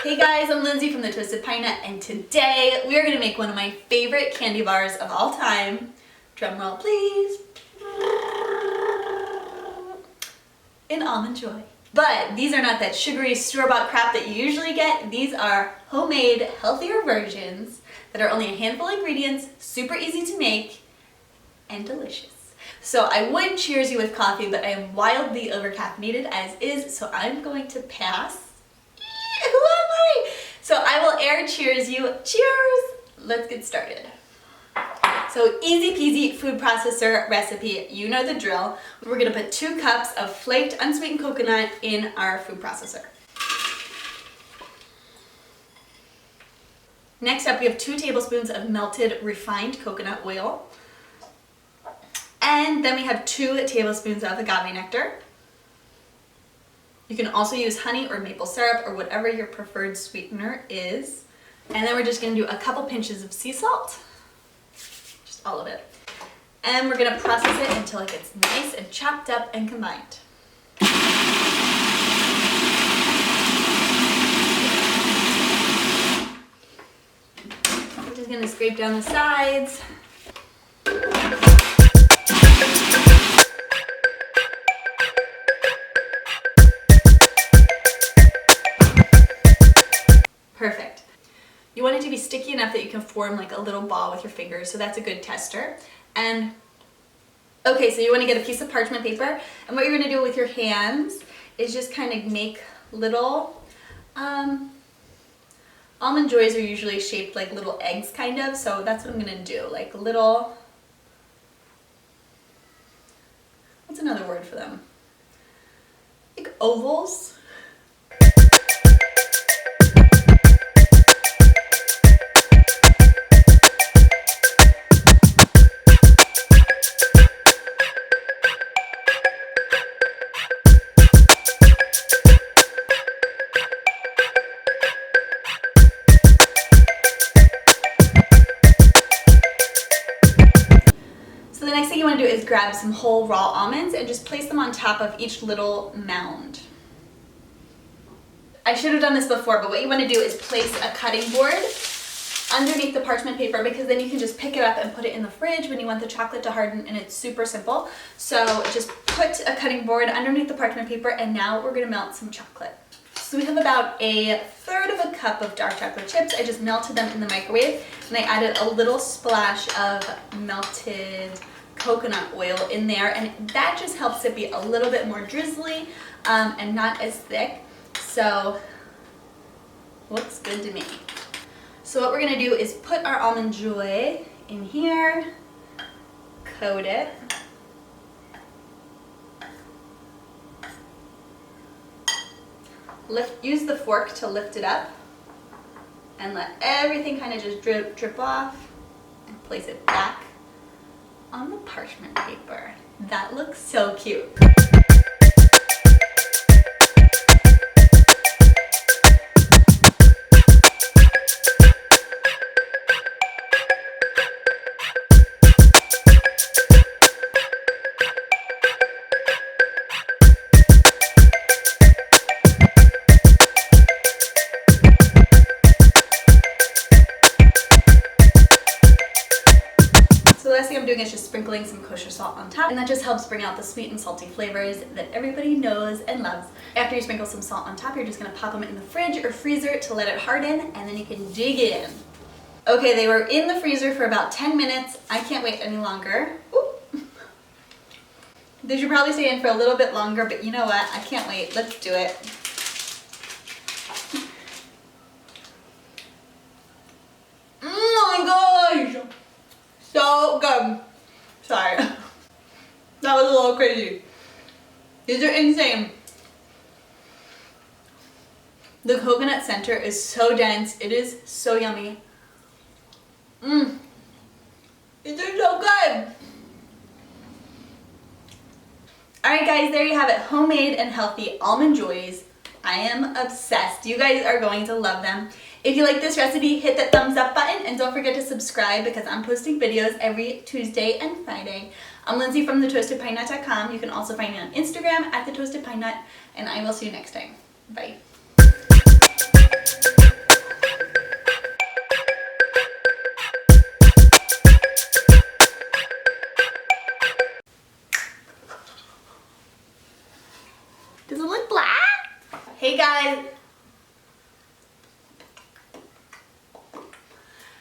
Hey guys, I'm Lindsay from the Twisted Pine Nut, and today we are going to make one of my favorite candy bars of all time. Drum roll please. An Almond Joy. But these are not that sugary store-bought crap that you usually get. These are homemade, healthier versions that are only a handful of ingredients, super easy to make, and delicious. So I would cheers you with coffee, but I am wildly over-caffeinated as is, so I'm going to pass. Who am I? So I will air cheers you. Cheers! Let's get started. So easy peasy food processor recipe, you know the drill. We're gonna put 2 cups of flaked unsweetened coconut in our food processor. Next up, we have 2 tablespoons of melted refined coconut oil. And then we have 2 tablespoons of agave nectar. You can also use honey or maple syrup or whatever your preferred sweetener is. And then we're just gonna do a couple pinches of sea salt. Just all of it. And we're gonna process it until it gets nice and chopped up and combined. We're just gonna scrape down the sides. Perfect. You want it to be sticky enough that you can form like a little ball with your fingers, so that's a good tester. And okay, so you want to get a piece of parchment paper, and what you're going to do with your hands is just kind of make little Almond Joys are usually shaped like little eggs kind of, so that's what I'm going to do, like little, what's another word for them? Like ovals. So the next thing you want to do is grab some whole raw almonds and just place them on top of each little mound. I should have done this before, but what you want to do is place a cutting board underneath the parchment paper, because then you can just pick it up and put it in the fridge when you want the chocolate to harden, and it's super simple. So just put a cutting board underneath the parchment paper, and now we're going to melt some chocolate. So we have about 1/3 cup of dark chocolate chips. I just melted them in the microwave, and I added a little splash of melted coconut oil in there, and that just helps it be a little bit more drizzly and not as thick. So looks good to me. So what we're gonna do is put our Almond Joy in here, coat it. Use the fork to lift it up and let everything kind of just drip off, and place it back on the parchment paper. That looks so cute. The last thing I'm doing is just sprinkling some kosher salt on top, and that just helps bring out the sweet and salty flavors that everybody knows and loves. After you sprinkle some salt on top, you're just going to pop them in the fridge or freezer to let it harden, and then you can dig in. Okay, they were in the freezer for about 10 minutes. I can't wait any longer. Ooh. They should probably stay in for a little bit longer, but you know what? I can't wait. Let's do it. Oh my gosh! So good. Sorry. That was a little crazy. These are insane. The coconut center is so dense. It is so yummy. These are so good. Alright guys, there you have it. Homemade and healthy Almond Joys. I am obsessed. You guys are going to love them. If you like this recipe, hit that thumbs up button, and don't forget to subscribe because I'm posting videos every Tuesday and Friday. I'm Lindsay from thetwistedpinenut.com. You can also find me on Instagram at thetwistedpinenut, and I will see you next time. Bye. Hey guys,